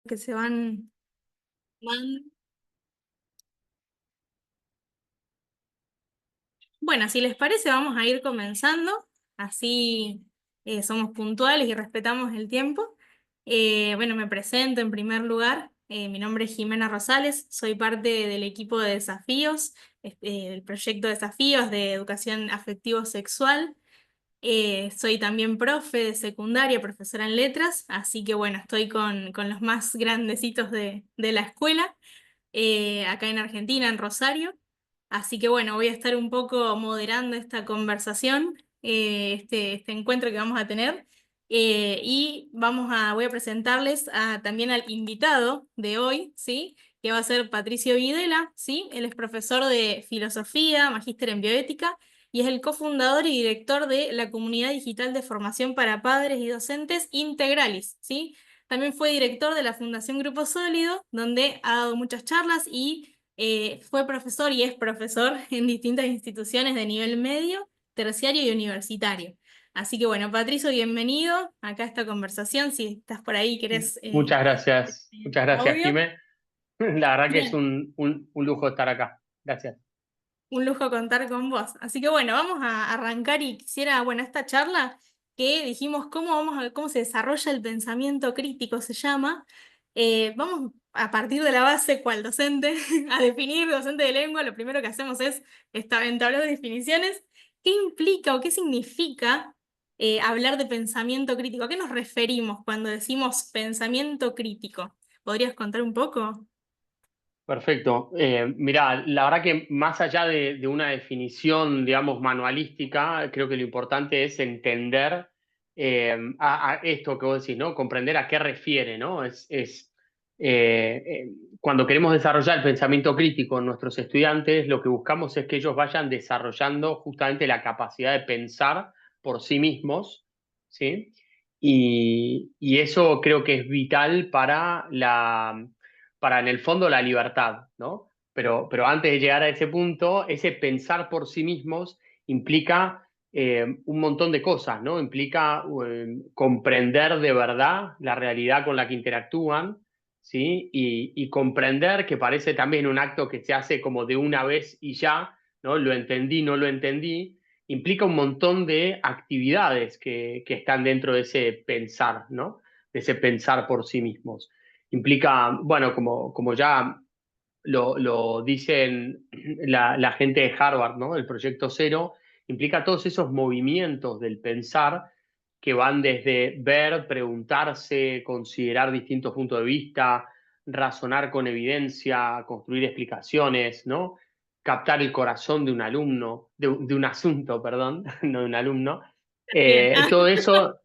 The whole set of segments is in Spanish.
que se van. Bueno, si les parece, vamos a ir comenzando, así somos puntuales y respetamos el tiempo. Bueno, me presento en primer lugar. Mi nombre es Jimena Rosales, soy parte del equipo de desafíos, del proyecto Desafíos de Educación Afectivo-Sexual. Soy también profe de secundaria, profesora en letras, así que bueno, estoy con los más grandecitos de la escuela, acá en Argentina, en Rosario. Así que bueno, voy a estar un poco moderando esta conversación, este encuentro que vamos a tener. Y voy a presentarles también al invitado de hoy, ¿sí? Que va a ser Patricio Videla, ¿sí? Él es profesor de filosofía, magíster en bioética y es el cofundador y director de la comunidad digital de formación para padres y docentes Integralis, ¿sí? También fue director de la Fundación Grupo Sólido, donde ha dado muchas charlas y fue profesor y es profesor en distintas instituciones de nivel medio, terciario y universitario. Así que bueno, Patricio, bienvenido acá a esta conversación. Si estás por ahí, querés Muchas gracias, audio. Jimé. La verdad que es Bien, un lujo estar acá. Gracias. un lujo contar con vos. Así que bueno, vamos a arrancar y quisiera, bueno, esta charla que dijimos cómo se desarrolla el pensamiento crítico, se llama. Vamos a partir de la base, cual docente, a definir docente de lengua. Lo primero que hacemos es entablar definiciones. ¿Qué implica o qué significa hablar de pensamiento crítico? ¿A qué nos referimos cuando decimos pensamiento crítico? ¿Podrías contar un poco? Perfecto. Mirá, la verdad que más allá de una definición, digamos, manualística, creo que lo importante es entender a esto que vos decís, ¿no? Comprender a qué refiere, ¿no? Cuando queremos desarrollar el pensamiento crítico en nuestros estudiantes, lo que buscamos es que ellos vayan desarrollando justamente la capacidad de pensar por sí mismos, ¿sí? Y eso creo que es vital para en el fondo la libertad, ¿no? Pero antes de llegar a ese punto, ese pensar por sí mismos implica un montón de cosas, ¿no? Implica comprender de verdad la realidad con la que interactúan, ¿sí? Y comprender que parece también un acto que se hace como de una vez y ya, ¿no? Lo entendí, no lo entendí, implica un montón de actividades que están dentro de ese pensar, ¿no? De ese pensar por sí mismos. Implica, bueno, como ya lo dicen la gente de Harvard, ¿no? El proyecto cero, implica todos esos movimientos del pensar que van desde ver, preguntarse, considerar distintos puntos de vista, razonar con evidencia, construir explicaciones, ¿no? Captar el corazón de un alumno, de un asunto, perdón, no de un alumno. Bien. Todo eso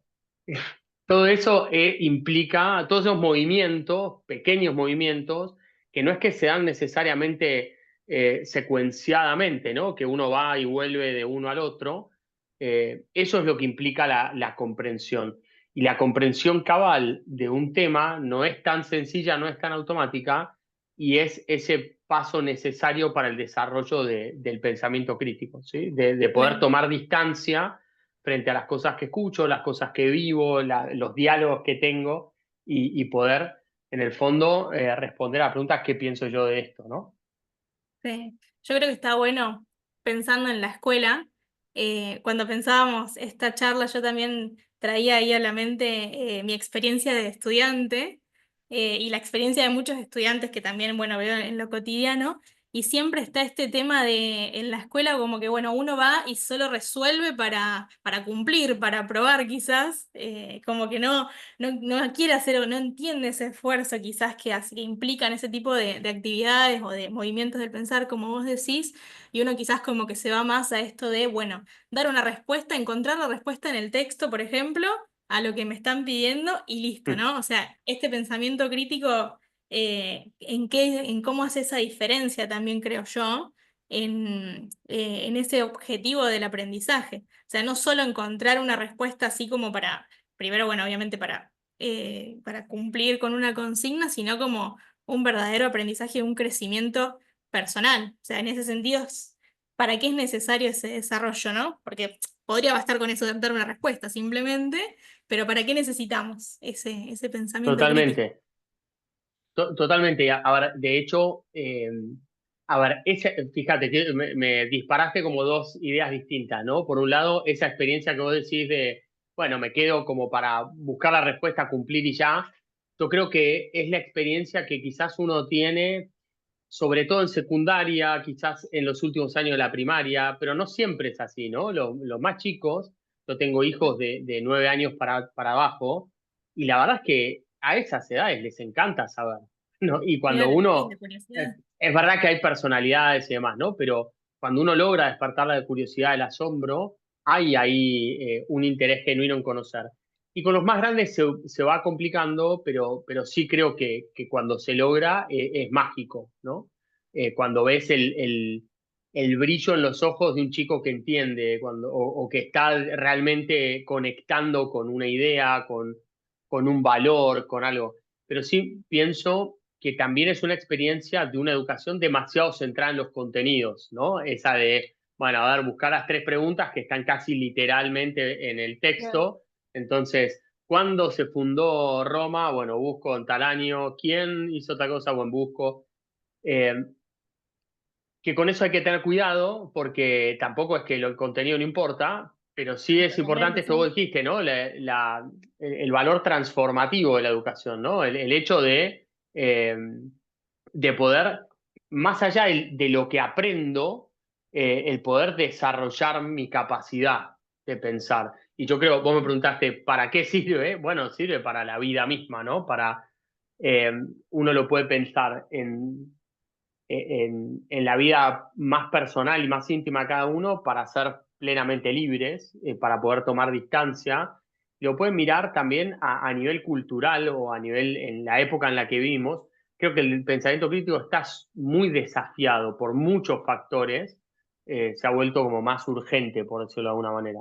todo eso implica, todos esos movimientos, pequeños movimientos, que no es que se dan necesariamente secuenciadamente, ¿no? Que uno va y vuelve de uno al otro. Eso es lo que implica la comprensión. Y la comprensión cabal de un tema no es tan sencilla, no es tan automática, y es ese paso necesario para el desarrollo del pensamiento crítico, ¿sí? De poder Claro. tomar distancia frente a las cosas que escucho, las cosas que vivo, los diálogos que tengo y poder, en el fondo, responder a la pregunta ¿qué pienso yo de esto? ¿No? Sí. Yo creo que está bueno pensando en la escuela. Cuando pensábamos esta charla, yo también traía ahí a la mente mi experiencia de estudiante y la experiencia de muchos estudiantes que también, bueno, veo en lo cotidiano. Y siempre está este tema de en la escuela como que, bueno, uno va y solo resuelve para cumplir, para aprobar quizás, como que no quiere hacer o no entiende ese esfuerzo quizás que implican ese tipo de actividades o de movimientos del pensar, como vos decís, y uno quizás como que se va más a esto de, bueno, dar una respuesta, encontrar la respuesta en el texto, por ejemplo, a lo que me están pidiendo y listo, Mm. ¿no? O sea, este pensamiento crítico, en cómo hace esa diferencia también, creo yo. En ese objetivo del aprendizaje. O sea, no solo encontrar una respuesta así como primero, bueno, obviamente para cumplir con una consigna, sino como un verdadero aprendizaje, un crecimiento personal. O sea, en ese sentido, ¿para qué es necesario ese desarrollo, no? Porque podría bastar con eso de dar una respuesta simplemente, pero ¿para qué necesitamos ese pensamiento crítico? Totalmente. Totalmente. A ver, de hecho, a ver, fíjate, que me disparaste como dos ideas distintas, ¿no? Por un lado, esa experiencia que vos decís de, bueno, me quedo como para buscar la respuesta, cumplir y ya. Yo creo que es la experiencia que quizás uno tiene, sobre todo en secundaria, quizás en los últimos años de la primaria, pero no siempre es así, ¿no? Los más chicos, yo tengo hijos de 9 años para abajo, y la verdad es que a esas edades les encanta saber, ¿no? Y cuando Claro, sí, uno, la curiosidad. es verdad que hay personalidades y demás, ¿no? Pero cuando uno logra despertar la curiosidad, el asombro, hay ahí un interés genuino en conocer. Y con los más grandes se va complicando, pero sí creo que cuando se logra es mágico, ¿no? Cuando ves el brillo en los ojos de un chico que entiende o que está realmente conectando con una idea, con un valor, con algo. Pero sí pienso que también es una experiencia de una educación demasiado centrada en los contenidos, ¿no? Esa de, bueno, a ver, buscar las tres preguntas que están casi literalmente en el Claro. texto. Entonces, ¿cuándo se fundó Roma? Bueno, busco en tal año. ¿Quién hizo tal cosa? Bueno, busco. Eh, que con eso hay que tener cuidado, porque tampoco es que el contenido no importa, pero sí No, es importante totalmente, esto que vos sí. dijiste, ¿no? El valor transformativo de la educación, ¿no? El hecho eh, de poder, más allá de lo que aprendo, el poder desarrollar mi capacidad de pensar. Y yo creo, vos me preguntaste, ¿para qué sirve? Bueno, sirve para la vida misma, ¿no? Eh, Uno lo puede pensar en la vida más personal y más íntima de cada uno para ser plenamente libres, para poder tomar distancia. Lo pueden mirar también a nivel cultural o a nivel en la época en la que vivimos. Creo que el pensamiento crítico está muy desafiado por muchos factores. Se ha vuelto como más urgente, por decirlo de alguna manera.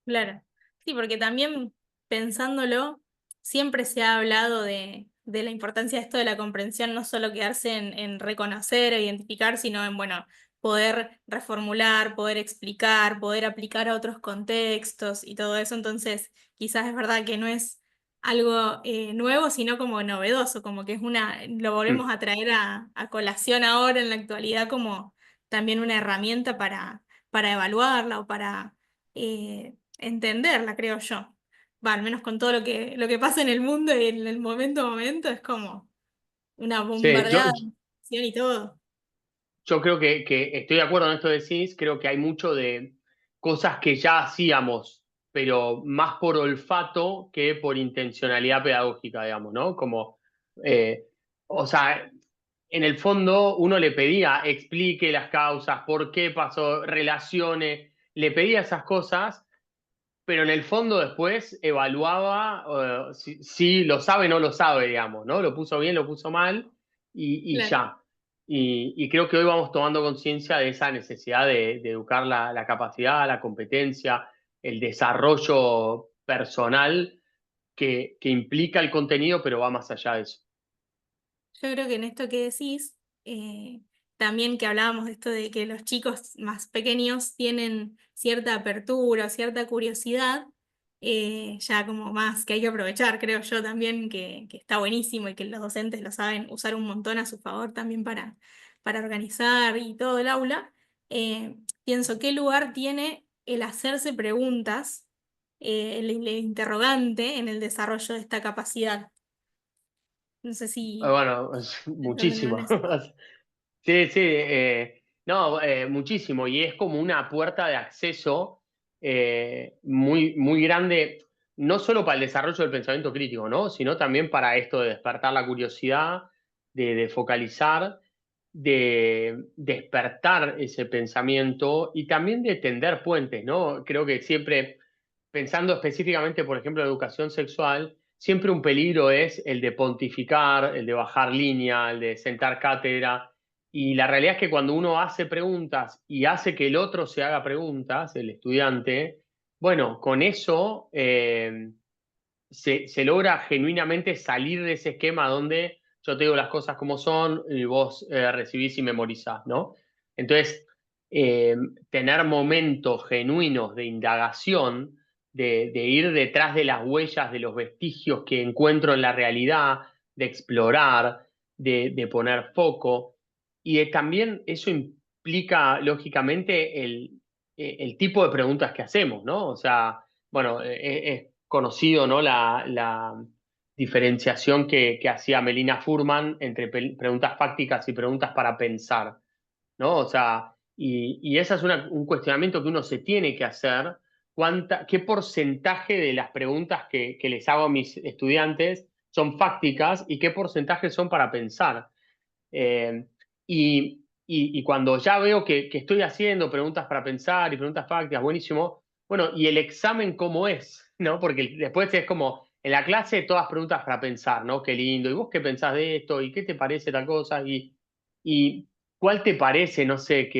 Claro. Sí, porque también pensándolo, siempre se ha hablado de la importancia de esto de la comprensión, no solo quedarse en reconocer e identificar, sino en, bueno, poder reformular, poder explicar, poder aplicar a otros contextos y todo eso. Entonces, quizás es verdad que no es algo nuevo, sino como novedoso, como que es lo volvemos Mm. a traer a colación ahora en la actualidad como también una herramienta para evaluarla o para entenderla, creo yo. Va, al menos con todo lo que pasa en el mundo y en el momento a momento es como una Sí, bombardeada de información y todo. yo creo que estoy de acuerdo en esto que decís, creo que hay mucho de cosas que ya hacíamos, pero más por olfato que por intencionalidad pedagógica, digamos, ¿no? Como, eh, o sea, en el fondo uno le pedía explique las causas, por qué pasó, relacione, le pedía esas cosas, pero en el fondo después evaluaba si lo sabe o no lo sabe, digamos, ¿no? Lo puso bien, lo puso mal y Claro. ya. Y creo que hoy vamos tomando conciencia de esa necesidad de educar la capacidad, la competencia, el desarrollo personal que implica el contenido, pero va más allá de eso. Yo creo que en esto que decís, también que hablábamos de esto de que los chicos más pequeños tienen cierta apertura, cierta curiosidad, ya como más que hay que aprovechar, creo yo también que está buenísimo y que los docentes lo saben usar un montón a su favor también para organizar y todo el aula. Pienso, ¿qué lugar tiene el hacerse preguntas, el interrogante en el desarrollo de esta capacidad? No sé si Bueno, pensándolo en muchísimo. eso. Sí, sí, no, muchísimo. Y es como una puerta de acceso muy, muy grande, no solo para el desarrollo del pensamiento crítico, ¿no? Sino también para esto de despertar la curiosidad, de focalizar, de despertar ese pensamiento y también de tender puentes, ¿no? Creo que siempre, pensando específicamente, por ejemplo, en educación sexual, siempre un peligro es el de pontificar, el de bajar línea, el de sentar cátedra. Y la realidad es que cuando uno hace preguntas y hace que el otro se haga preguntas, el estudiante, bueno, con eso se logra genuinamente salir de ese esquema donde yo te digo las cosas como son y vos recibís y memorizás, ¿no? Entonces, eh, tener momentos genuinos de indagación, de ir detrás de las huellas, de los vestigios que encuentro en la realidad, de explorar, de poner foco. Y también eso implica, lógicamente, el tipo de preguntas que hacemos, ¿no? O sea, bueno, es conocido, ¿no? La diferenciación que hacía Melina Furman entre preguntas fácticas y preguntas para pensar, ¿no? O sea, y ese es un cuestionamiento que uno se tiene que hacer. ¿Qué porcentaje de las preguntas que les hago a mis estudiantes son fácticas y qué porcentaje son para pensar? Eh, y cuando ya veo que estoy haciendo preguntas para pensar y preguntas fácticas, buenísimo. Bueno, ¿y el examen cómo es? ¿No? Porque después es como, en la clase todas preguntas para pensar, ¿no? Qué lindo. ¿Y vos qué pensás de esto? ¿Y qué te parece tal cosa? Y ¿cuál te parece? No sé,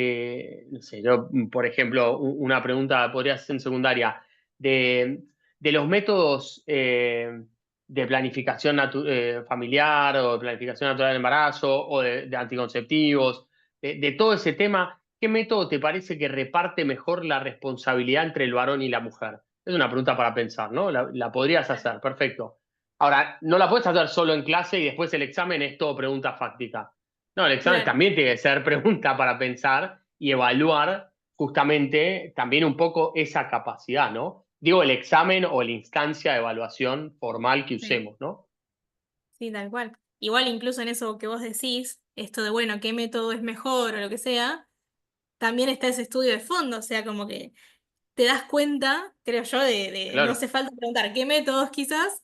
no sé, yo, por ejemplo, una pregunta podría ser en secundaria, de los métodos de planificación familiar o de planificación natural del embarazo o de anticonceptivos, de todo ese tema, ¿qué método te parece que reparte mejor la responsabilidad entre el varón y la mujer? Es una pregunta para pensar, ¿no? La podrías hacer, perfecto. Ahora, no la puedes hacer solo en clase y después el examen es todo pregunta fáctica. No, el examen Claro, también tiene que ser pregunta para pensar y evaluar justamente también un poco esa capacidad, ¿no? Digo, el examen o la instancia de evaluación formal que sí, usemos, ¿no? sí, tal cual. Igual incluso en eso que vos decís, esto de, bueno, qué método es mejor o lo que sea, también está ese estudio de fondo, o sea, como que te das cuenta, creo yo, no hace Claro, falta preguntar qué métodos quizás,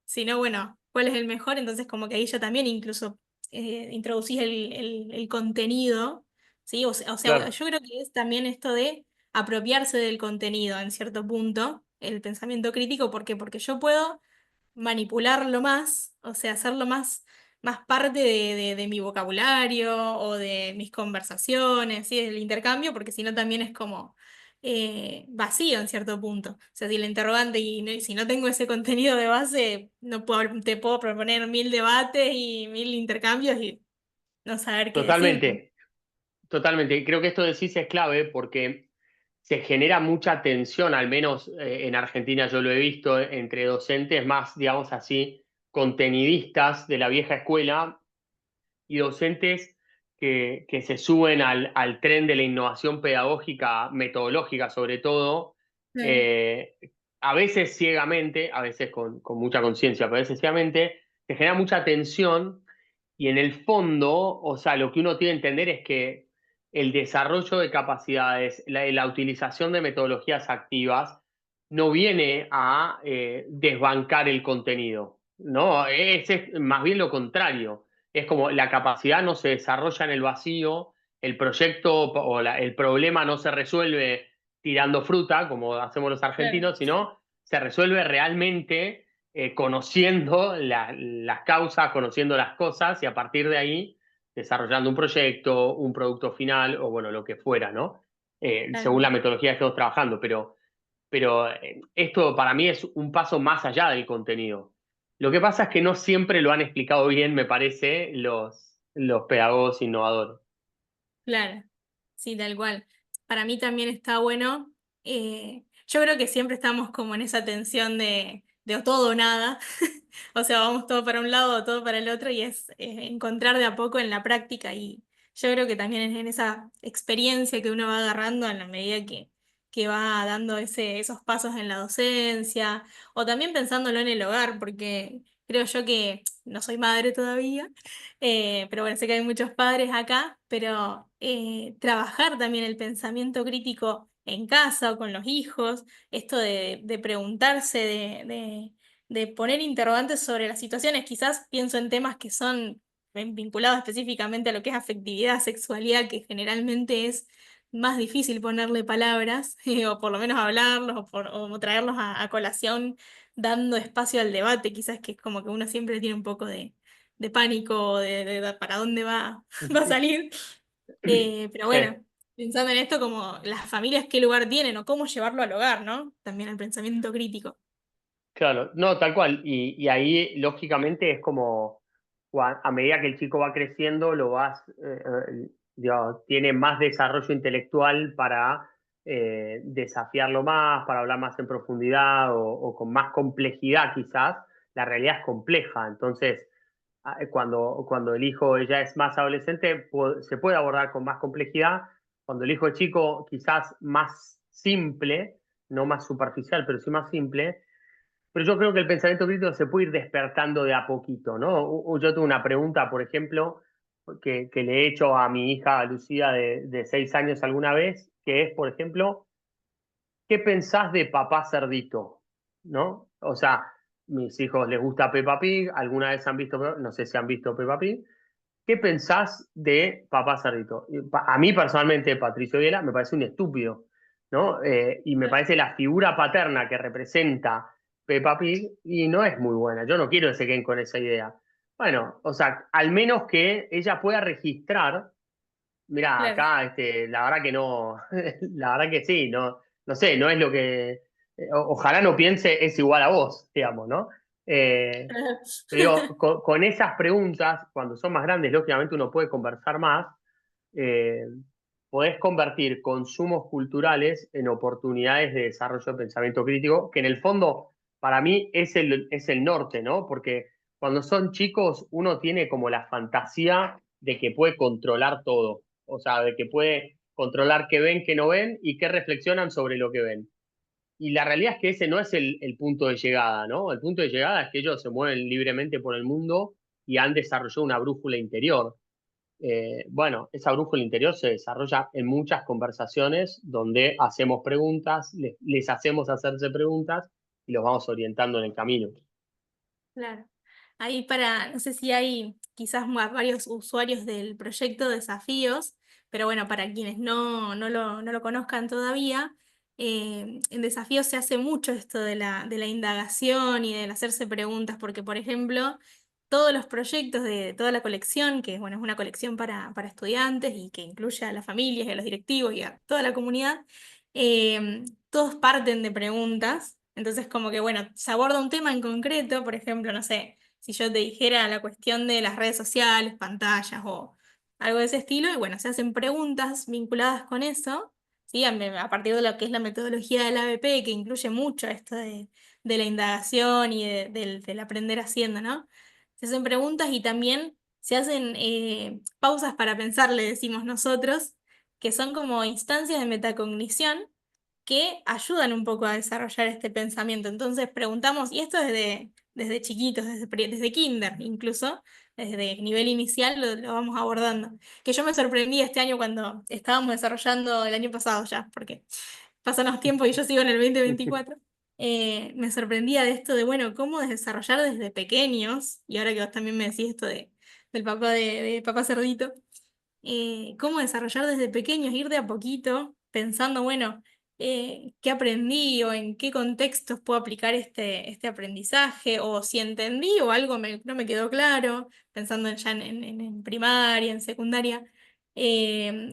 sino, bueno, cuál es el mejor, entonces como que ahí ya también incluso introducís el contenido, ¿sí? O sea, claro, yo creo que es también esto de apropiarse del contenido en cierto punto, el pensamiento crítico, ¿por qué? Porque yo puedo manipularlo más, o sea, hacerlo más parte de mi vocabulario o de mis conversaciones, ¿sí? Del intercambio, porque si no también es como vacío en cierto punto. O sea, si el interrogante y si no tengo ese contenido de base, no puedo, te puedo proponer 1000 debates y 1000 intercambios y no saber qué decirte. totalmente, totalmente. Creo que esto decís es clave porque se genera mucha tensión, al menos en Argentina yo lo he visto, entre docentes más, digamos así, contenidistas de la vieja escuela y docentes que se suben al tren de la innovación pedagógica, metodológica sobre todo, Sí, eh, a veces ciegamente, a veces con mucha conciencia, pero a veces ciegamente, se genera mucha tensión y en el fondo, o sea, lo que uno tiene que entender es que el desarrollo de capacidades, la utilización de metodologías activas, no viene a desbancar el contenido, ¿no? Es más bien lo contrario. Es como la capacidad no se desarrolla en el vacío, el proyecto o el problema no se resuelve tirando fruta, como hacemos los claro, argentinos, sino se resuelve realmente conociendo las causas, conociendo las cosas y a partir de ahí desarrollando un proyecto, un producto final o bueno, lo que fuera, ¿no? tal Según la cual. metodología que estemos trabajando, pero esto para mí es un paso más allá del contenido. Lo que pasa es que no siempre lo han explicado bien, me parece, los pedagogos innovadores. Claro, sí, tal cual. Para mí también está bueno. Yo creo que siempre estamos como en esa tensión de o todo o nada. O sea, vamos todo para un lado o todo para el otro y es encontrar de a poco en la práctica. Y yo creo que también es en esa experiencia que uno va agarrando en la medida que va dando esos pasos en la docencia o también pensándolo en el hogar, porque creo yo que no soy madre todavía. Pero bueno, sé que hay muchos padres acá, pero trabajar también el pensamiento crítico en casa o con los hijos, esto de preguntarse, de poner interrogantes sobre las situaciones, quizás pienso en temas que son vinculados específicamente a lo que es afectividad, sexualidad, que generalmente es más difícil ponerle palabras, o por lo menos hablarlos, o traerlos a colación, dando espacio al debate, quizás que es como que uno siempre tiene un poco de pánico, de para dónde va a salir. Pero Sí, bueno, pensando en esto, como las familias qué lugar tienen o cómo llevarlo al hogar, ¿no? También el pensamiento crítico. claro, no, tal cual. Y ahí, lógicamente, es como a medida que el chico va creciendo, digamos, tiene más desarrollo intelectual para desafiarlo más, para hablar más en profundidad o con más complejidad, quizás. La realidad es compleja. Entonces, cuando el hijo ya es más adolescente, se puede abordar con más complejidad. Cuando el hijo es chico, quizás más simple, no más superficial, pero sí más simple. Pero yo creo que el pensamiento crítico se puede ir despertando de a poquito, ¿no? Yo tengo una pregunta, por ejemplo, que le he hecho a mi hija Lucía de 6 años alguna vez, que es, por ejemplo, ¿qué pensás de Papá Cerdito? ¿No? O sea, mis hijos les gusta Peppa Pig, alguna vez han visto, no sé si han visto Peppa Pig. ¿Qué pensás de Papá Cerdito? A mí personalmente, Patricio Viela, me parece un estúpido, ¿no? Y me parece la figura paterna que representa Peppa Pig y no es muy buena. Yo no quiero que se queden con esa idea. Bueno, o sea, al menos que ella pueda registrar, mira, Claro. acá, la verdad que no, la verdad que sí, no, no sé, no es lo que, ojalá no piense es igual a vos, digamos, ¿no? Eh, pero digo, con esas preguntas, cuando son más grandes, lógicamente uno puede conversar más, eh, podés convertir consumos culturales en oportunidades de desarrollo de pensamiento crítico, que en el fondo para mí es el norte, ¿no? Porque cuando son chicos uno tiene como la fantasía de que puede controlar todo, o sea, de que puede controlar qué ven, qué no ven y qué reflexionan sobre lo que ven. Y la realidad es que ese no es el punto de llegada, ¿no? El punto de llegada es que ellos se mueven libremente por el mundo y han desarrollado una brújula interior. Bueno, esa brújula interior se desarrolla en muchas conversaciones donde hacemos preguntas, les hacemos hacerse preguntas y los vamos orientando en el camino. Claro. Ahí no sé si hay quizás varios usuarios del proyecto Desafíos, pero bueno, para quienes no lo conozcan todavía, en Desafíos se hace mucho esto de la indagación y del hacerse preguntas, porque por ejemplo, todos los proyectos de toda la colección, que bueno, es una colección para estudiantes y que incluye a las familias y a los directivos y a toda la comunidad, todos parten de preguntas. Entonces, como que, bueno, se aborda un tema en concreto, por ejemplo, no sé, si yo te dijera la cuestión de las redes sociales, pantallas o algo de ese estilo, y bueno, se hacen preguntas vinculadas con eso, ¿sí? A partir de lo que es la metodología del ABP, que incluye mucho esto de la indagación y del aprender haciendo, ¿no? Se hacen preguntas y también se hacen pausas para pensar, le decimos nosotros, que son como instancias de metacognición que ayudan un poco a desarrollar este pensamiento. Entonces preguntamos, y esto desde chiquitos, desde kinder incluso, desde nivel inicial lo vamos abordando. Que yo me sorprendí este año cuando estábamos desarrollando el año pasado ya, porque pasan los tiempos y yo sigo en el 2024. Me sorprendía de esto de, bueno, cómo desarrollar desde pequeños, y ahora que vos también me decís esto del papá de Papá Cerdito, cómo desarrollar desde pequeños, ir de a poquito, pensando, bueno, qué aprendí o en qué contextos puedo aplicar este aprendizaje, o si entendí o algo no me quedó claro, pensando ya en primaria, en secundaria,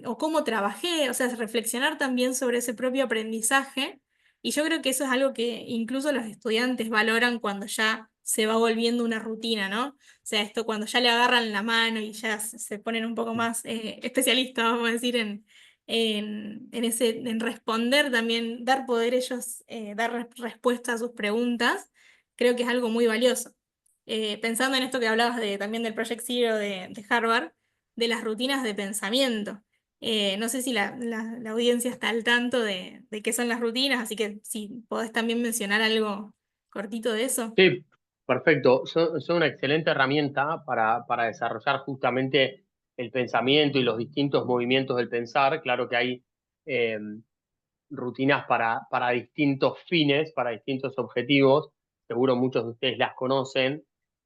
o cómo trabajé, o sea, reflexionar también sobre ese propio aprendizaje. Y yo creo que eso es algo que incluso los estudiantes valoran cuando ya se va volviendo una rutina, ¿no? O sea, esto cuando ya le agarran la mano y ya se ponen un poco más especialistas, vamos a decir, en responder también, dar poder ellos, dar respuesta a sus preguntas, creo que es algo muy valioso. Pensando en esto que hablabas también del Project Zero de Harvard, de las rutinas de pensamiento. No sé si la audiencia está al tanto de qué son las rutinas, así que si podés también mencionar algo cortito de eso. Sí, perfecto. Son una excelente herramienta para desarrollar justamente el pensamiento y los distintos movimientos del pensar. Claro que hay eh, rutinas para distintos fines, para distintos objetivos. Seguro muchos de ustedes las conocen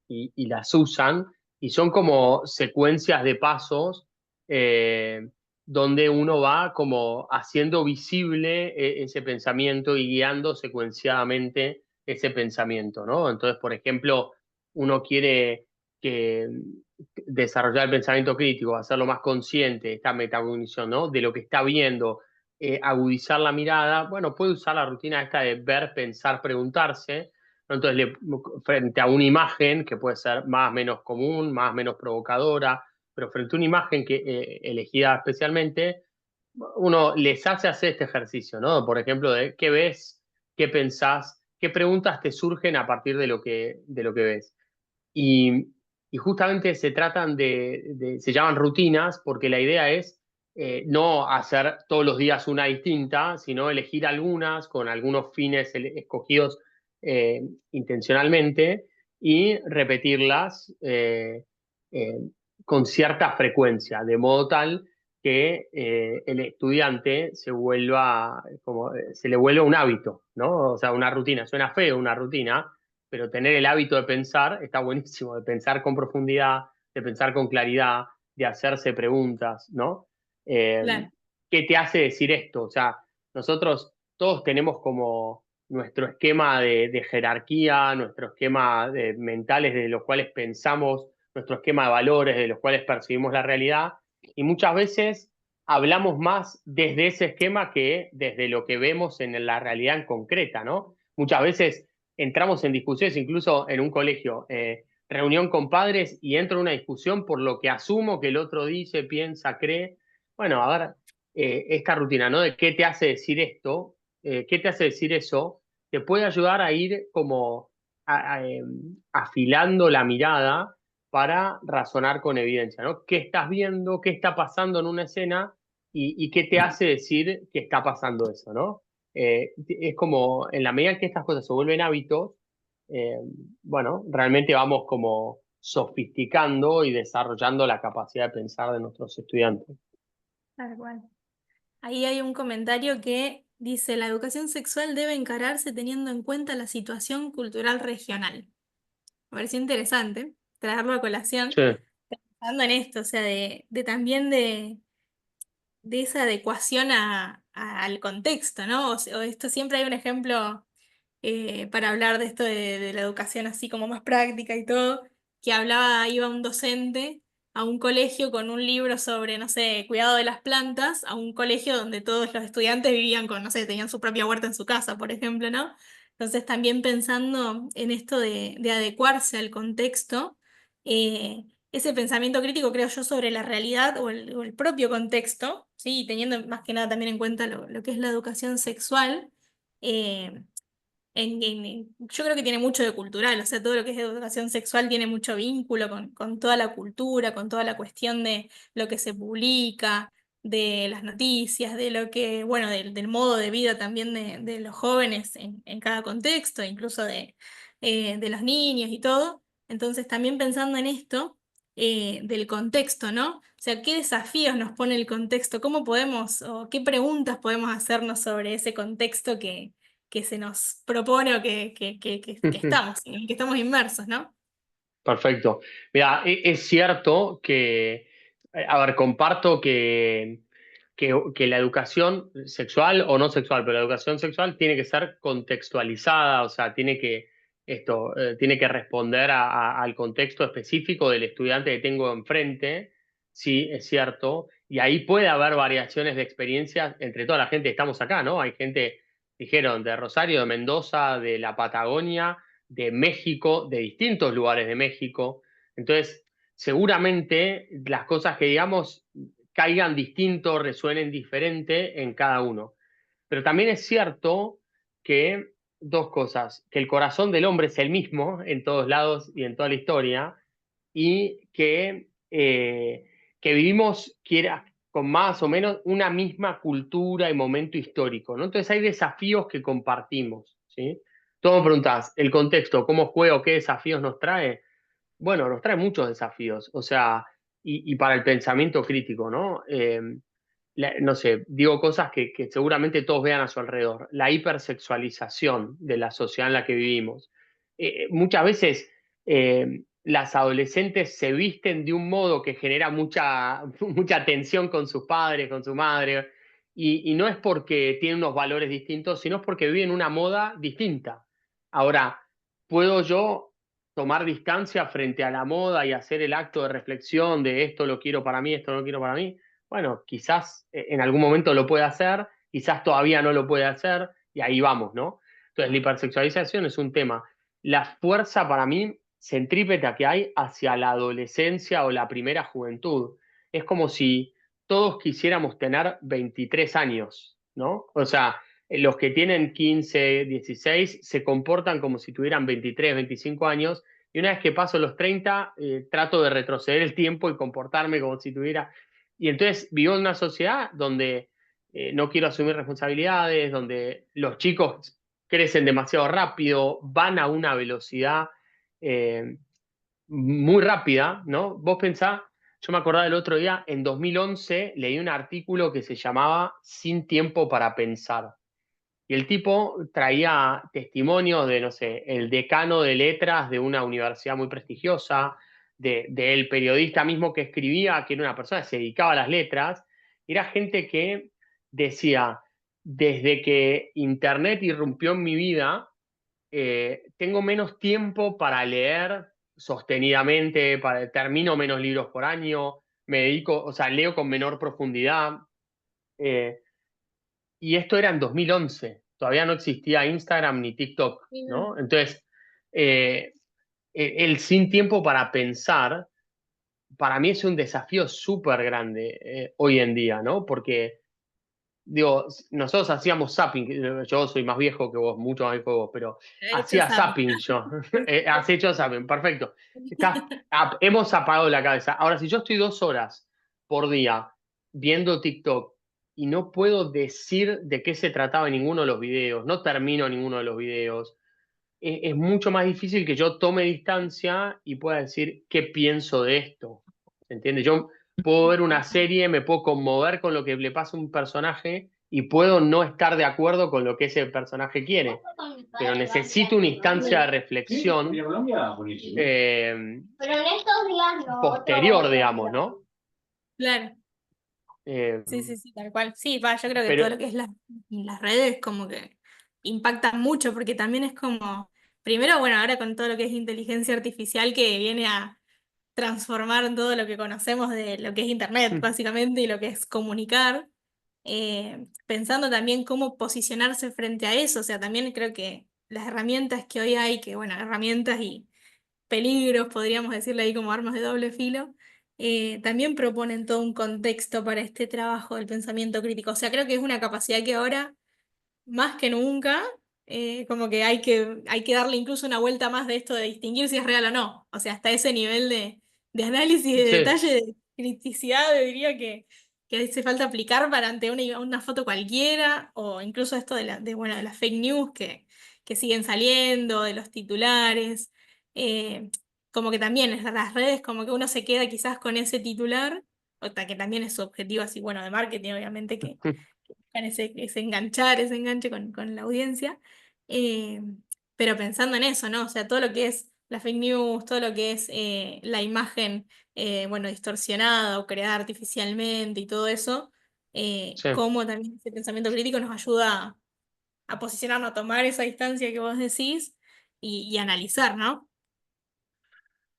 y las usan. Y son como secuencias de pasos eh, donde uno va como haciendo visible ese pensamiento y guiando secuenciadamente ese pensamiento, ¿no? Entonces, por ejemplo, uno quiere que desarrollar el pensamiento crítico, hacerlo más consciente, esta metacognición, ¿no? De lo que está viendo, agudizar la mirada, bueno, puede usar la rutina esta de ver, pensar, preguntarse, ¿no? Entonces, frente a una imagen que puede ser más o menos común, más o menos provocadora, pero frente a una imagen que elegida especialmente, uno les hace hacer este ejercicio, ¿no? Por ejemplo, de qué ves, qué pensás, qué preguntas te surgen a partir de lo que ves. Y y justamente se tratan se llaman rutinas porque la idea es no hacer todos los días una distinta, sino elegir algunas con algunos fines escogidos intencionalmente y repetirlas eh, con cierta frecuencia, de modo tal que el estudiante se le vuelva un hábito, ¿no? O sea, una rutina. Suena feo una rutina, pero tener el hábito de pensar está buenísimo, de pensar con profundidad, de pensar con claridad, de hacerse preguntas, ¿no? Eh, Claro. ¿Qué te hace decir esto? O sea, nosotros todos tenemos como nuestro esquema de jerarquía, nuestro esquema mentales de los cuales pensamos, nuestro esquema de valores de los cuales percibimos la realidad, y muchas veces hablamos más desde ese esquema que desde lo que vemos en la realidad en concreta, ¿no? Muchas veces entramos en discusiones, incluso en un colegio, reunión con padres y entro en una discusión por lo que asumo que el otro dice, piensa, cree. Bueno, a ver, esta rutina, ¿no? De qué te hace decir esto, qué te hace decir eso, te puede ayudar a ir como afilando la mirada para razonar con evidencia, ¿no? ¿Qué estás viendo? ¿Qué está pasando en una escena? Y qué te hace decir que está pasando eso, ¿no? Es como, en la medida en que estas cosas se vuelven hábitos, eh, bueno, realmente vamos como sofisticando y desarrollando la capacidad de pensar de nuestros estudiantes. Tal cual. Ahí hay un comentario que dice, la educación sexual debe encararse teniendo en cuenta la situación cultural regional. Me pareció interesante traerlo a colación, Sí. pensando en esto, o sea, de también de esa adecuación al contexto, ¿no? O esto siempre hay un ejemplo para hablar de esto de la educación así como más práctica y todo, que hablaba, iba un docente a un colegio con un libro sobre, no sé, cuidado de las plantas, a un colegio donde todos los estudiantes vivían con, no sé, tenían su propia huerta en su casa, por ejemplo, ¿no? Entonces también pensando en esto de adecuarse al contexto, ese pensamiento crítico, creo yo, sobre la realidad o el propio contexto, ¿sí? Y teniendo más que nada también en cuenta lo que es la educación sexual. eh, yo creo que tiene mucho de cultural, o sea, todo lo que es educación sexual tiene mucho vínculo con toda la cultura, con toda la cuestión de lo que se publica, de las noticias, de lo que, bueno, del modo de vida también de los jóvenes en cada contexto, incluso de los niños y todo. Entonces, también pensando en esto, del contexto, ¿no? O sea, ¿qué desafíos nos pone el contexto? ¿Cómo podemos, o qué preguntas podemos hacernos sobre ese contexto que se nos propone o que estamos, en el que estamos inmersos, ¿no? Perfecto. Mira, es cierto que, a ver, comparto que la educación sexual o no sexual, pero la educación sexual tiene que ser contextualizada, o sea, tiene que responder al contexto específico del estudiante que tengo enfrente, sí, es cierto, y ahí puede haber variaciones de experiencias entre toda la gente que estamos acá, ¿no? Hay gente, dijeron, de Rosario, de Mendoza, de la Patagonia, de México, de distintos lugares de México. Entonces, seguramente las cosas que digamos caigan distinto, resuenen diferente en cada uno. Pero también es cierto que dos cosas, que el corazón del hombre es el mismo en todos lados y en toda la historia, y que vivimos con más o menos una misma cultura y momento histórico, ¿no? Entonces hay desafíos que compartimos, ¿sí? Tú me preguntás, el contexto, cómo juego, qué desafíos nos trae. Bueno, nos trae muchos desafíos, o sea, y para el pensamiento crítico, ¿no? No sé, digo cosas que seguramente todos vean a su alrededor. La hipersexualización de la sociedad en la que vivimos. Muchas veces las adolescentes se visten de un modo que genera mucha tensión con sus padres, con su madre, y no es porque tienen unos valores distintos, sino es porque viven una moda distinta. Ahora, ¿puedo yo tomar distancia frente a la moda y hacer el acto de reflexión de esto lo quiero para mí, esto no lo quiero para mí? Bueno, quizás en algún momento lo puede hacer, quizás todavía no lo puede hacer, y ahí vamos, ¿no? Entonces, la hipersexualización es un tema. La fuerza para mí centrípeta que hay hacia la adolescencia o la primera juventud. Es como si todos quisiéramos tener 23 años, ¿no? O sea, los que tienen 15, 16 se comportan como si tuvieran 23, 25 años y una vez que paso los 30, trato de retroceder el tiempo y comportarme como si tuviera... Y entonces vivo en una sociedad donde no quiero asumir responsabilidades, donde los chicos crecen demasiado rápido, van a una velocidad eh, muy rápida, ¿no? Vos pensás, yo me acordaba el otro día, en 2011 leí un artículo que se llamaba Sin tiempo para pensar. Y el tipo traía testimonios de, no sé, el decano de letras de una universidad muy prestigiosa, de el periodista mismo que escribía, que era una persona que se dedicaba a las letras. Era gente que decía, desde que Internet irrumpió en mi vida, tengo menos tiempo para leer sostenidamente, termino menos libros por año, me dedico, o sea, leo con menor profundidad. eh, y esto era en 2011, todavía no existía Instagram ni TikTok, Sí, no. ¿no? Entonces, eh, el sin tiempo para pensar, para mí es un desafío súper grande hoy en día, ¿no? Porque, digo, nosotros hacíamos zapping, yo soy más viejo que vos, mucho más viejo que vos, pero He hecho hacía zapping. zapping yo. Has hecho zapping, perfecto. Hemos apagado la cabeza. Ahora, si yo estoy 2 horas por día viendo TikTok y no puedo decir de qué se trataba en ninguno de los videos, no termino ninguno de los videos, es mucho más difícil que yo tome distancia y pueda decir qué pienso de esto. ¿Entiendes? Yo puedo ver una serie, me puedo conmover con lo que le pasa a un personaje y puedo no estar de acuerdo con lo que ese personaje quiere, pero necesito una instancia de reflexión eh, posterior, digamos, ¿no? Claro. Eh, Sí, sí, sí, tal cual. Sí, va, yo creo que todo pero lo que es las redes como que impactan mucho porque también es como, primero, bueno, ahora con todo lo que es inteligencia artificial que viene a transformar todo lo que conocemos de lo que es Internet, básicamente, y lo que es comunicar, pensando también cómo posicionarse frente a eso, o sea, también creo que las herramientas que hoy hay, que bueno, herramientas y peligros, podríamos decirle ahí como armas de doble filo, también proponen todo un contexto para este trabajo del pensamiento crítico. O sea, creo que es una capacidad que ahora, más que nunca, como que hay que darle incluso una vuelta más de esto de distinguir si es real o no. O sea, hasta ese nivel de análisis, de sí, detalle, de criticidad, yo diría que hace falta aplicar para ante una foto cualquiera, o incluso esto bueno, de las fake news que siguen saliendo, de los titulares. eh, Como que también en las redes, como que uno se queda quizás con ese titular, que también es su objetivo así, bueno, de marketing, obviamente, que buscan ese enganchar, ese enganche con la audiencia. Eh, pero pensando en eso, ¿no? O sea, todo lo que es la fake news, todo lo que es la imagen, bueno, distorsionada o creada artificialmente y todo eso, sí. cómo también ese pensamiento crítico nos ayuda a posicionarnos, a tomar esa distancia que vos decís y analizar, ¿no?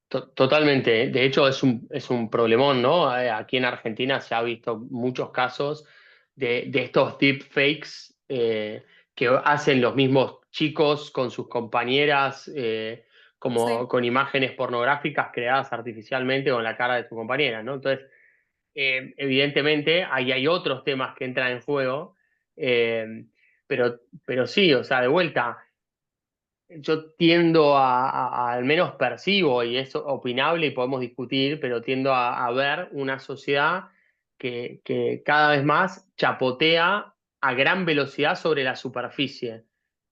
Totalmente. De hecho, es un problemón, ¿no? Aquí en Argentina se ha visto muchos casos de estos deepfakes que hacen los mismos chicos con sus compañeras, como Sí. con imágenes pornográficas creadas artificialmente con la cara de su compañera, ¿no? Entonces, evidentemente, ahí hay otros temas que entran en juego, eh, pero sí, o sea, de vuelta yo tiendo al menos percibo, y es opinable y podemos discutir, pero tiendo a ver una sociedad que cada vez más chapotea a gran velocidad sobre la superficie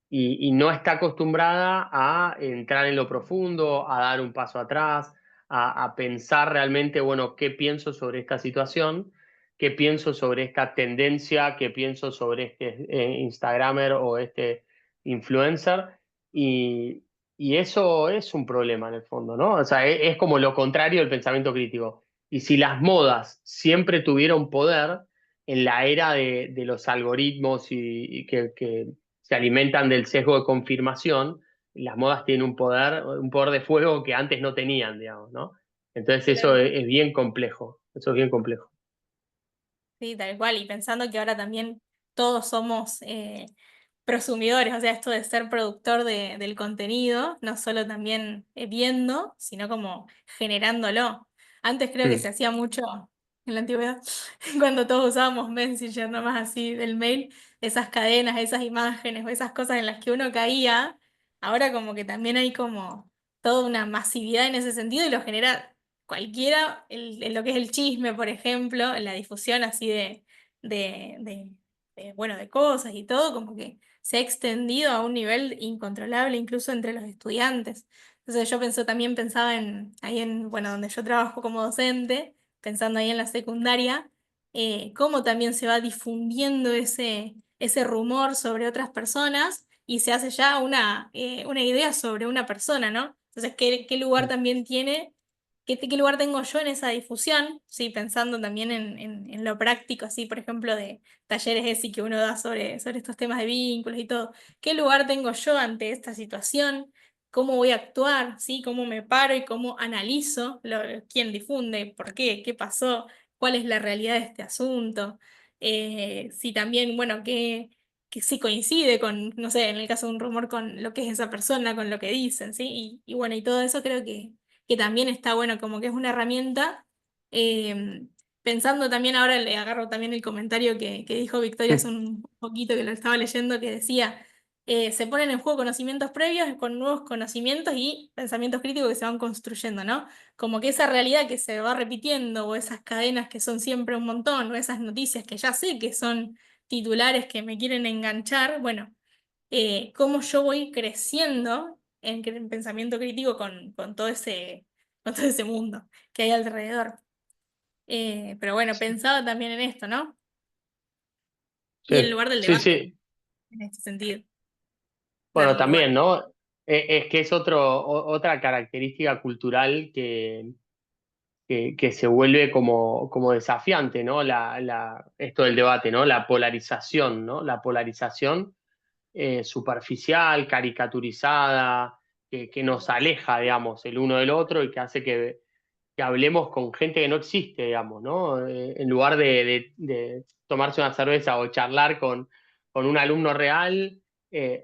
y no está acostumbrada a entrar en lo profundo, a dar un paso atrás, a pensar realmente, bueno, qué pienso sobre esta situación, qué pienso sobre esta tendencia, qué pienso sobre este Instagramer o este influencer. Y, y eso es un problema en el fondo, ¿no? O sea, es como lo contrario del pensamiento crítico. Y si las modas siempre tuvieron poder en la era de los algoritmos y que se alimentan del sesgo de confirmación, las modas tienen un poder de fuego que antes no tenían, digamos, ¿no? Entonces eso Claro. es bien complejo, eso es bien complejo. Sí, tal cual. Y pensando que ahora también todos somos prosumidores, o sea, esto de ser productor del contenido, no solo también viendo, sino como generándolo. Antes creo que Mm. se hacía mucho en la antigüedad, cuando todos usábamos Messenger, nomás así del mail, esas cadenas, esas imágenes o esas cosas en las que uno caía, ahora como que también hay como toda una masividad en ese sentido y lo genera cualquiera, lo que es el chisme, por ejemplo, la difusión así de, de, bueno, de cosas y todo, como que se ha extendido a un nivel incontrolable incluso entre los estudiantes. Entonces yo también pensaba ahí bueno, donde yo trabajo como docente, pensando ahí en la secundaria, cómo también se va difundiendo ese rumor sobre otras personas y se hace ya una idea sobre una persona, ¿no? Entonces, ¿qué lugar también tiene? ¿Qué lugar tengo yo en esa difusión? Sí, pensando también en lo práctico, así, por ejemplo, de talleres ESI que uno da sobre estos temas de vínculos y todo. ¿Qué lugar tengo yo ante esta situación? ¿Cómo voy a actuar? ¿Sí? ¿Cómo me paro y cómo analizo quién difunde? ¿Por qué? ¿Qué pasó? ¿Cuál es la realidad de este asunto? Si también, bueno, que si coincide con, no sé, en el caso de un rumor, con lo que es esa persona, con lo que dicen, ¿sí? Y bueno, y todo eso creo que también está bueno, como que es una herramienta. eh, Pensando también, ahora le agarro también el comentario que dijo Victoria hace un poquito que lo estaba leyendo, que decía, se ponen en juego conocimientos previos con nuevos conocimientos y pensamientos críticos que se van construyendo, ¿no? Como que esa realidad que se va repitiendo, o esas cadenas que son siempre un montón, o esas noticias que ya sé que son titulares que me quieren enganchar, bueno, cómo yo voy creciendo en pensamiento crítico con todo ese mundo que hay alrededor. Pero bueno, pensaba también en esto, ¿no? Y el Sí, lugar del sí, debate, sí. en este sentido, Bueno, darle lugar. también, ¿no? Es que es otra característica cultural que se vuelve como desafiante, ¿no? Esto del debate, ¿no? La polarización, ¿no? La polarización superficial, caricaturizada, que nos aleja, digamos, el uno del otro y que hace que hablemos con gente que no existe, digamos, ¿no? En lugar de tomarse una cerveza o charlar con un alumno real,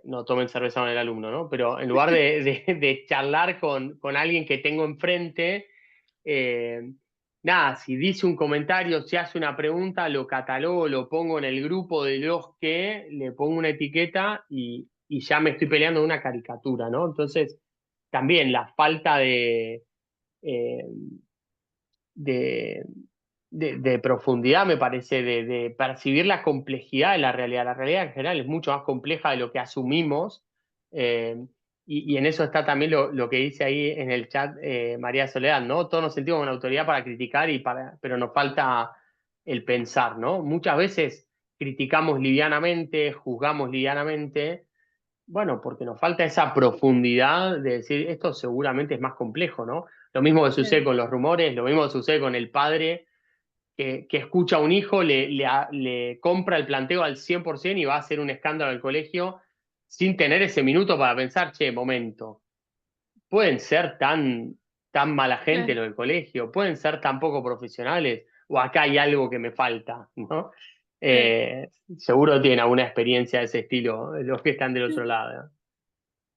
no tomen cerveza con el alumno, ¿no? Pero en lugar de charlar con alguien que tengo enfrente, eh, nada, si dice un comentario, si hace una pregunta, lo catalogo, lo pongo en el grupo de los que, le pongo una etiqueta y ya me estoy peleando de una caricatura, ¿no? Entonces, también la falta eh, de, de profundidad, me parece, de percibir la complejidad de la realidad. La realidad en general es mucho más compleja de lo que asumimos. eh, y en eso está también lo que dice ahí en el chat María Soledad, ¿no? Todos nos sentimos una autoridad para criticar, pero nos falta el pensar, ¿no? Muchas veces criticamos livianamente, juzgamos livianamente, bueno, porque nos falta esa profundidad de decir, esto seguramente es más complejo, ¿no? Lo mismo que sucede Claro. con los rumores, lo mismo que sucede con el padre que escucha a un hijo, le compra el planteo al 100% y va a hacer un escándalo al colegio sin tener ese minuto para pensar, che, momento, pueden ser tan mala gente Claro. los del colegio, pueden ser tan poco profesionales, o acá hay algo que me falta, ¿no? Claro. Seguro tienen alguna experiencia de ese estilo, los que están del otro lado.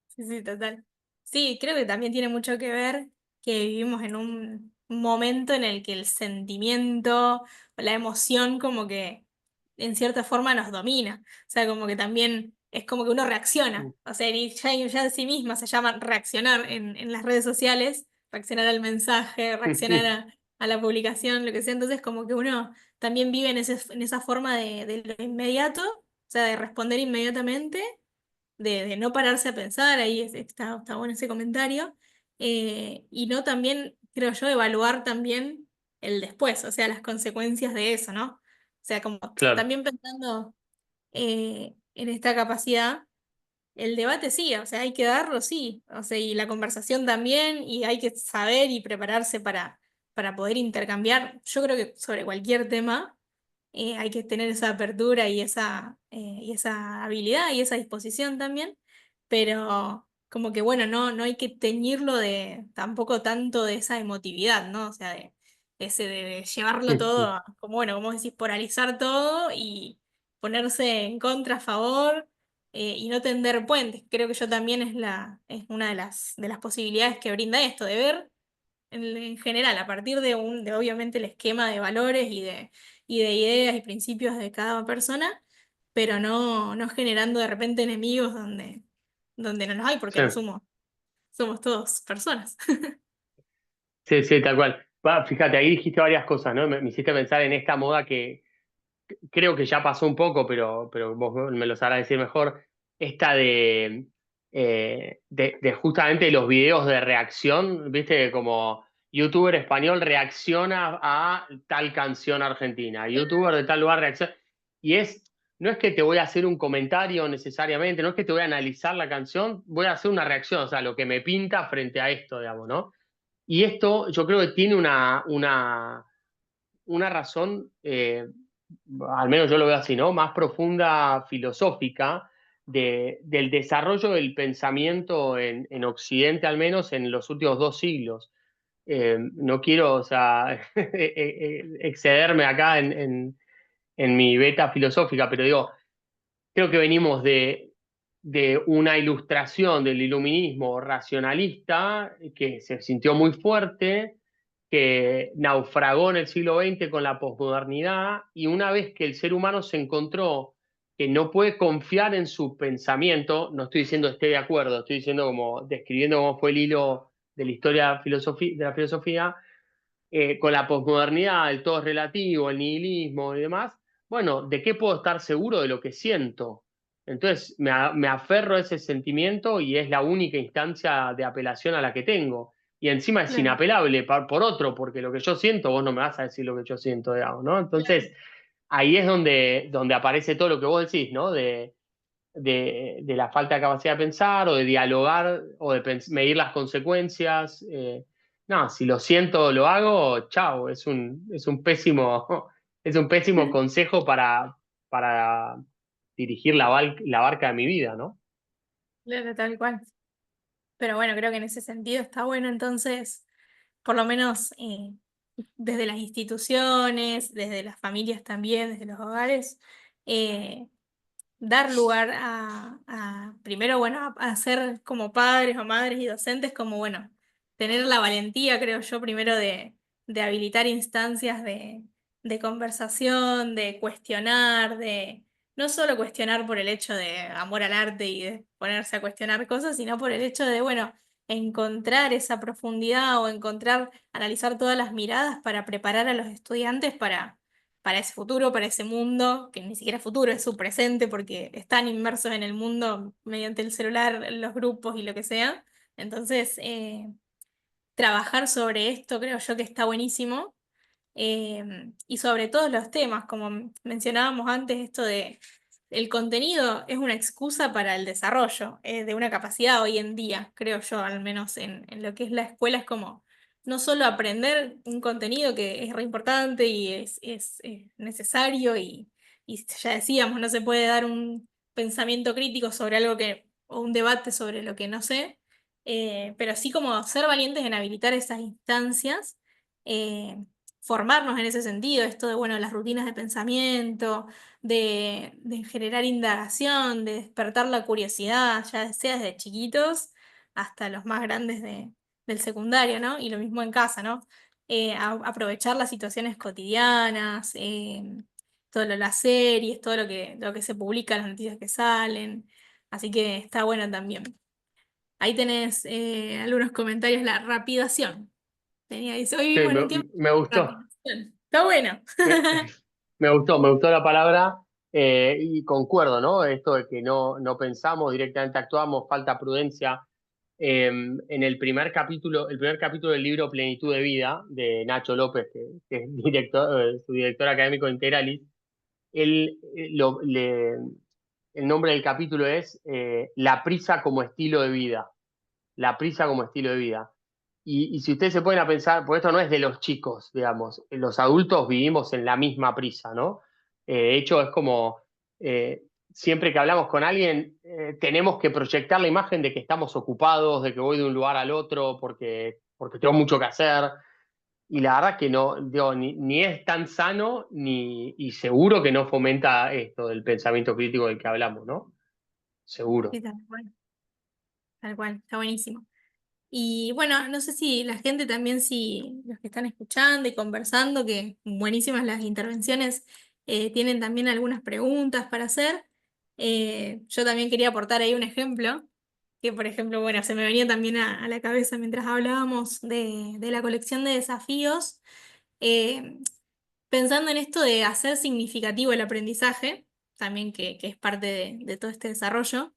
Sí, sí, total. Sí, creo que también tiene mucho que ver que vivimos en un momento en el que el sentimiento o la emoción como que en cierta forma nos domina. O sea, como que también es como que uno reacciona. ¿No? O sea, y ya de sí misma se llama reaccionar en las redes sociales, reaccionar al mensaje, reaccionar a la publicación, lo que sea. Entonces, como que uno también vive en esa forma de lo inmediato, o sea, de responder inmediatamente, de no pararse a pensar, ahí está bueno ese comentario, y no también, creo yo, evaluar también el después, o sea, las consecuencias de eso, ¿no? O sea, como Claro, también pensando en esta capacidad, el debate sí, o sea, hay que darlo, sí, o sea, y la conversación también, y hay que saber y prepararse para poder intercambiar, yo creo que sobre cualquier tema hay que tener esa apertura y esa habilidad y esa disposición también, pero como que bueno, no hay que teñirlo de tampoco tanto de esa emotividad, ¿no? O sea, de llevarlo todo, como bueno, como decís, polarizar todo y ponerse en contra, a favor, y no tender puentes. Creo que yo también es una de las posibilidades que brinda esto, de ver en general, a partir de obviamente el esquema de valores y de ideas y principios de cada persona, pero no generando de repente enemigos donde no los hay, porque sí. asumo. somos todos personas. Sí, sí, tal cual. Va, fíjate, ahí dijiste varias cosas, ¿no? Me hiciste pensar en esta moda que creo que ya pasó un poco, pero vos me lo sabrás decir mejor, esta de justamente los videos de reacción, viste, como youtuber español reacciona a tal canción argentina, youtuber de tal lugar reacciona, y no es que te voy a hacer un comentario necesariamente, no es que te voy a analizar la canción, voy a hacer una reacción, o sea, lo que me pinta frente a esto, digamos, ¿no? Y esto yo creo que tiene una razón, al menos yo lo veo así, ¿no? Más profunda, filosófica, del desarrollo del pensamiento en Occidente, al menos en los últimos 2 siglos. No quiero, o sea, excederme acá en mi beta filosófica, pero digo, creo que venimos de una ilustración del iluminismo racionalista que se sintió muy fuerte, que naufragó en el siglo XX con la posmodernidad, y una vez que el ser humano se encontró que no puede confiar en su pensamiento, no estoy diciendo esté de acuerdo, estoy diciendo como describiendo cómo fue el hilo de la historia de la filosofía, con la posmodernidad, el todo es relativo, el nihilismo y demás, bueno, ¿de qué puedo estar seguro de lo que siento? Entonces me aferro a ese sentimiento y es la única instancia de apelación a la que tengo. Y encima es Claro, inapelable por otro, porque lo que yo siento, vos no me vas a decir lo que yo siento, digamos, ¿no? claro. Entonces, ahí es donde aparece todo lo que vos decís, ¿no? De la falta de capacidad de pensar o de dialogar o de medir las consecuencias. No, si lo siento, lo hago, chao, es un pésimo, es un pésimo consejo para dirigir la barca de mi vida, ¿no? Claro, tal cual. Pero bueno, creo que en ese sentido está bueno entonces, por lo menos desde las instituciones, desde las familias también, desde los hogares, eh, dar lugar primero, bueno, a ser como padres o madres y docentes, como, bueno, tener la valentía, creo yo, primero de habilitar instancias de conversación, de cuestionar, de no solo cuestionar por el hecho de amor al arte y de ponerse a cuestionar cosas, sino por el hecho de, bueno, encontrar esa profundidad o encontrar, analizar todas las miradas para preparar a los estudiantes para ese futuro, para ese mundo, que ni siquiera es futuro, es su presente, porque están inmersos en el mundo mediante el celular, los grupos y lo que sea. Entonces, trabajar sobre esto creo yo que está buenísimo. Y sobre todos los temas, como mencionábamos antes, esto de el contenido es una excusa para el desarrollo de una capacidad hoy en día, creo yo, al menos en lo que es la escuela, es como no solo aprender un contenido que es re importante y es necesario y ya decíamos, no se puede dar un pensamiento crítico sobre algo o un debate sobre lo que no sé, pero sí como ser valientes en habilitar esas instancias. eh, Formarnos en ese sentido, esto de, bueno, las rutinas de pensamiento, de generar indagación, de despertar la curiosidad, ya sea desde chiquitos hasta los más grandes del secundario, ¿no? Y lo mismo en casa, ¿no? Aprovechar las situaciones cotidianas, las series, todo lo que se publica, las noticias que salen. Así que está bueno también. Ahí tenés algunos comentarios, la rapidación. Dice, hoy Sí, vivimos en un tiempo me de gustó. rapidación. Está bueno. Me, me gustó la palabra, y concuerdo, ¿no? Esto de que no pensamos, directamente actuamos, falta prudencia. En el primer capítulo del libro Plenitud de Vida, de Nacho López, que es su director académico de Integralis, él, el nombre del capítulo es La prisa como estilo de vida. La prisa como estilo de vida. Y si ustedes se ponen a pensar, pues esto no es de los chicos, digamos, los adultos vivimos en la misma prisa, ¿no? De hecho, es como, siempre que hablamos con alguien, tenemos que proyectar la imagen de que estamos ocupados, de que voy de un lugar al otro porque tengo mucho que hacer. Y la verdad que no, digo, ni es tan sano, y seguro que no fomenta esto del pensamiento crítico del que hablamos, ¿no? Sí, Seguro. tal cual, está buenísimo. Y bueno, no sé si la gente también, si los que están escuchando y conversando, que buenísimas las intervenciones, tienen también algunas preguntas para hacer. Yo también quería aportar ahí un ejemplo, que por ejemplo, bueno, se me venía también a la cabeza mientras hablábamos de la colección de desafíos, eh, pensando en esto de hacer significativo el aprendizaje, también que es parte de todo este desarrollo.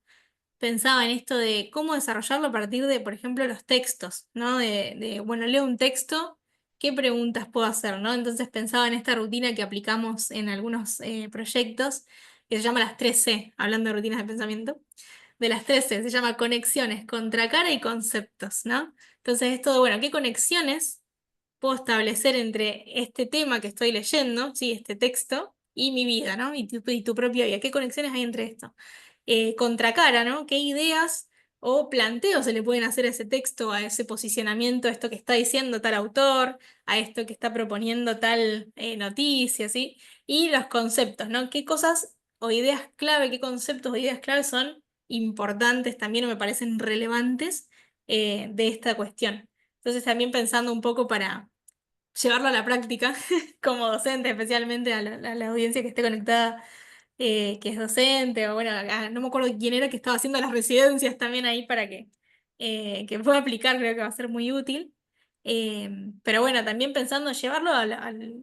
Pensaba en esto de cómo desarrollarlo a partir de, por ejemplo, los textos, ¿no? Bueno, leo un texto, ¿qué preguntas puedo hacer, ¿no? Entonces pensaba en esta rutina que aplicamos en algunos proyectos, que se llama las 3C, hablando de rutinas de pensamiento, de las 3C, se llama conexiones, contracara y conceptos, ¿no? Entonces esto de, bueno, ¿qué conexiones puedo establecer entre este tema que estoy leyendo, ¿sí? Este texto, y mi vida, ¿no? Y tu propia vida. ¿Qué conexiones hay entre esto? Contracara, ¿no? ¿Qué ideas o planteos se le pueden hacer a ese texto, a ese posicionamiento, a esto que está diciendo tal autor, a esto que está proponiendo tal noticia, ¿sí? Y los conceptos, ¿no? ¿Qué cosas o ideas clave, qué conceptos o ideas clave son importantes también o me parecen relevantes de esta cuestión? Entonces también pensando un poco para llevarlo a la práctica como docente, especialmente a la audiencia que esté conectada, que es docente, o bueno, no me acuerdo quién era que estaba haciendo las residencias también ahí para que pueda aplicar, creo que va a ser muy útil. Pero bueno, también pensando en llevarlo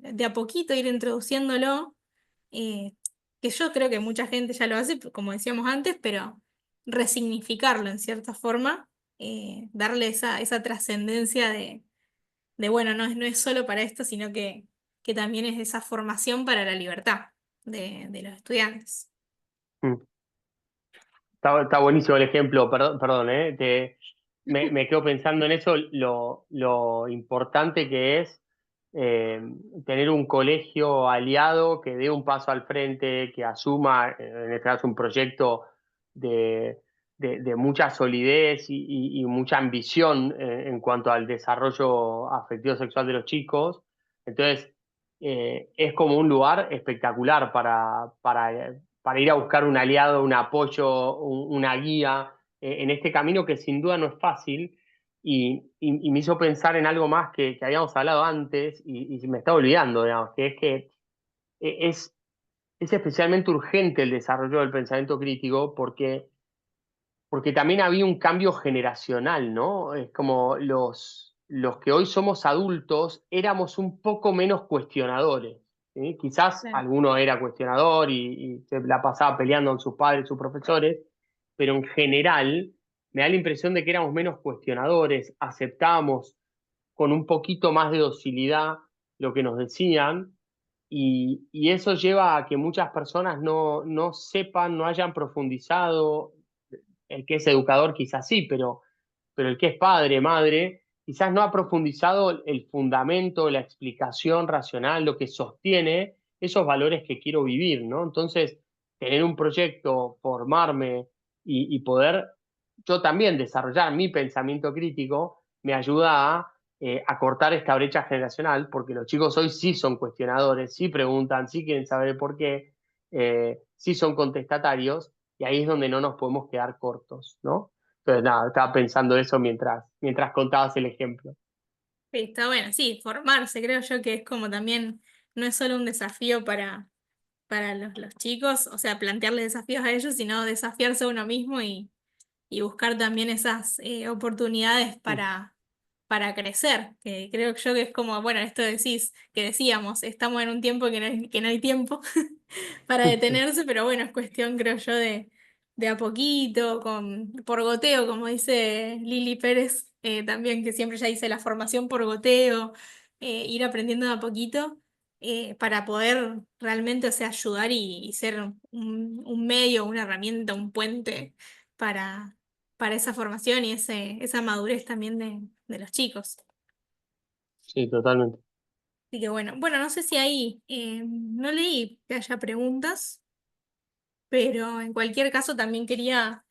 de a poquito, ir introduciéndolo, eh, que yo creo que mucha gente ya lo hace, como decíamos antes, pero resignificarlo en cierta forma, darle esa trascendencia bueno, no es solo para esto, sino que también es esa formación para la libertad de los estudiantes. Mm. Está buenísimo el ejemplo, perdón, perdón, me quedo pensando en eso, lo importante que es eh, tener un colegio aliado que dé un paso al frente, que asuma, en este caso, un proyecto de, de mucha solidez y mucha ambición en cuanto al desarrollo afectivo sexual de los chicos. Entonces, es como un lugar espectacular para ir a buscar un aliado, un apoyo, una guía en este camino que sin duda no es fácil y me hizo pensar en algo más que habíamos hablado antes y me estaba olvidando, digamos, que es que es, es especialmente urgente el desarrollo del pensamiento crítico porque también había un cambio generacional, ¿no? Es como los que hoy somos adultos éramos un poco menos cuestionadores. ¿Sí? Quizás Claro. alguno era cuestionador y se la pasaba peleando con sus padres, sus profesores, pero en general me da la impresión de que éramos menos cuestionadores, aceptábamos con un poquito más de docilidad lo que nos decían y eso lleva a que muchas personas no sepan, no hayan profundizado. El que es educador quizás sí, pero el que es padre, madre, quizás no ha profundizado el fundamento, la explicación racional, lo que sostiene esos valores que quiero vivir, ¿no? Entonces, tener un proyecto, formarme y poder yo también desarrollar mi pensamiento crítico me ayuda a cortar esta brecha generacional, porque los chicos hoy sí son cuestionadores, sí preguntan, sí quieren saber el por qué, sí son contestatarios, y ahí es donde no nos podemos quedar cortos, ¿no? Entonces, nada, estaba pensando eso mientras contabas el ejemplo. Sí, está bueno, sí, formarse, creo yo que es como también, no es solo un desafío para los chicos, o sea, plantearle desafíos a ellos, sino desafiarse a uno mismo y buscar también esas oportunidades Mm. para crecer, que creo yo que es como, bueno, esto decís, que decíamos, estamos en un tiempo que no hay tiempo para detenerse, pero bueno, es cuestión, creo yo, de a poquito, por goteo, como dice Lili Pérez, también, que siempre ya dice la formación por goteo, ir aprendiendo de a poquito. Para poder realmente, o sea, ayudar y ser un medio, una herramienta, un puente para, para esa formación y esa madurez también de los chicos. Sí, totalmente. Así que bueno, no sé si ahí no leí que haya preguntas, pero en cualquier caso también quería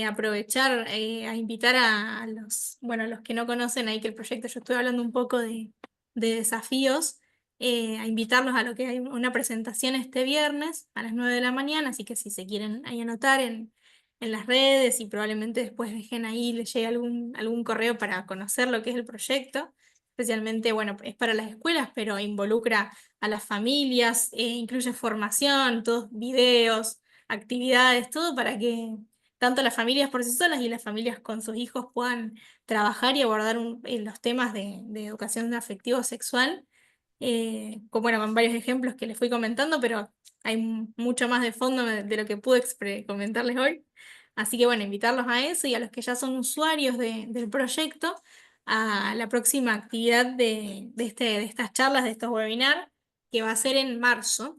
aprovechar a invitar a los, bueno, a los que no conocen ahí que el proyecto, yo estoy hablando un poco de desafíos, a invitarlos a lo que hay una presentación este viernes a las 9 de la mañana, así que si se quieren ahí anotar en las redes y probablemente después dejen ahí, les llegue algún correo para conocer lo que es el proyecto. Especialmente, bueno, es para las escuelas, pero involucra a las familias, incluye formación, todos videos, actividades, todo para que tanto las familias por sí solas y las familias con sus hijos puedan trabajar y abordar los temas de educación afectivo-sexual, bueno, con varios ejemplos que les fui comentando, pero hay mucho más de fondo de lo que pude comentarles hoy. Así que bueno, invitarlos a eso y a los que ya son usuarios del proyecto a la próxima actividad de estas charlas, de estos webinars, que va a ser en marzo,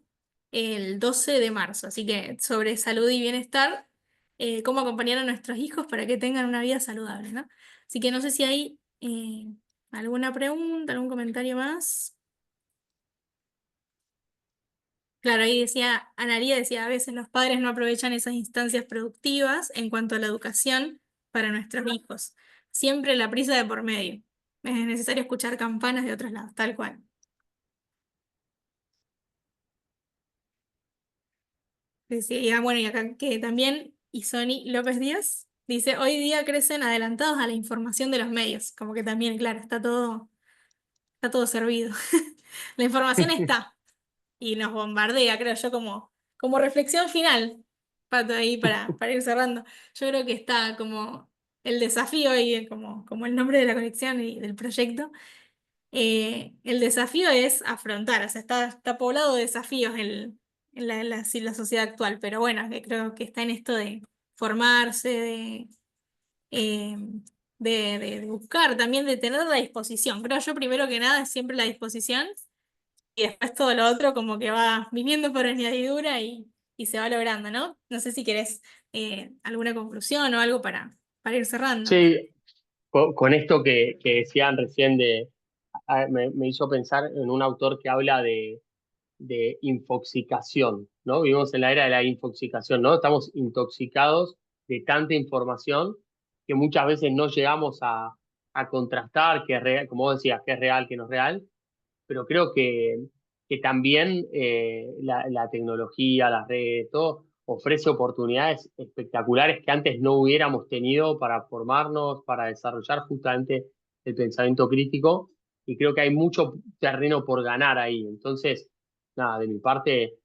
el 12 de marzo. Así que sobre salud y bienestar, cómo acompañar a nuestros hijos para que tengan una vida saludable, ¿no? Así que no sé si hay alguna pregunta, algún comentario más. Claro, ahí decía, Analía decía, a veces los padres no aprovechan esas instancias productivas en cuanto a la educación para nuestros hijos. Siempre la prisa de por medio. Es necesario escuchar campanas de otros lados, tal cual. Decía, bueno, y acá que también Isoni López Díaz dice, hoy día crecen adelantados a la información de los medios. Como que también, claro, está todo servido. La información está. Y nos bombardea, creo yo, como reflexión final, Pato, ahí para ir cerrando. Yo creo que está como el desafío y como el nombre de la colección y del proyecto. El desafío es afrontar, o sea, está poblado de desafíos sí, la sociedad actual, pero bueno, que creo que está en esto de formarse, eh, de buscar, también de tener la disposición. Creo yo, primero que nada, es siempre la disposición y después todo lo otro como que va viniendo por añadidura y se va logrando, ¿no? No sé si querés alguna conclusión o algo para ir cerrando. Sí, con esto que decían recién me hizo pensar en un autor que habla de infoxicación, ¿no? Vivimos en la era de la infoxicación, ¿no? Estamos intoxicados de tanta información que muchas veces no llegamos a contrastar que es real, como vos decías, que es real, que no es real, pero creo que también la tecnología, las redes, todo ofrece oportunidades espectaculares que antes no hubiéramos tenido para formarnos, para desarrollar justamente el pensamiento crítico, y creo que hay mucho terreno por ganar ahí. Entonces, nada, de mi parte,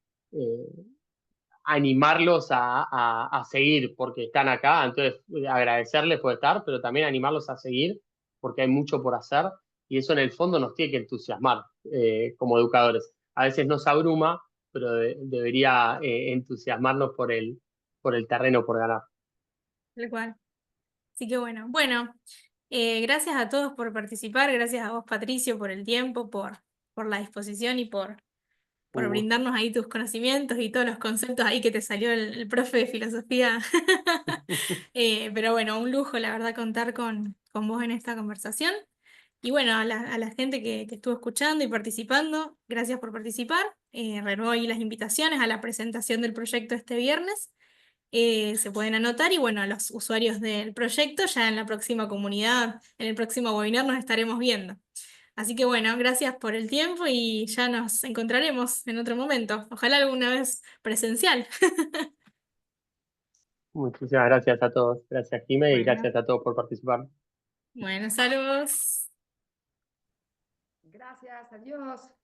animarlos a seguir porque están acá, entonces agradecerles por estar, pero también animarlos a seguir porque hay mucho por hacer y eso en el fondo nos tiene que entusiasmar como educadores. A veces nos abruma, pero debería entusiasmarnos por el terreno por ganar. Tal cual. Así que bueno, gracias a todos por participar, gracias a vos, Patricio, por el tiempo, por la disposición y por Un gusto. brindarnos ahí tus conocimientos y todos los conceptos ahí que te salió el profe de filosofía. Pero bueno, un lujo, la verdad, contar con vos en esta conversación. Y bueno, a la gente que estuvo escuchando y participando, gracias por participar. Renuevo ahí las invitaciones a la presentación del proyecto este viernes. Se pueden anotar y bueno, a los usuarios del proyecto ya en la próxima comunidad, en el próximo webinar nos estaremos viendo. Así que bueno, gracias por el tiempo y ya nos encontraremos en otro momento. Ojalá alguna vez presencial. Muchísimas gracias a todos. Gracias, Jime, y Bueno, gracias a todos por participar. bueno, saludos. Gracias, adiós.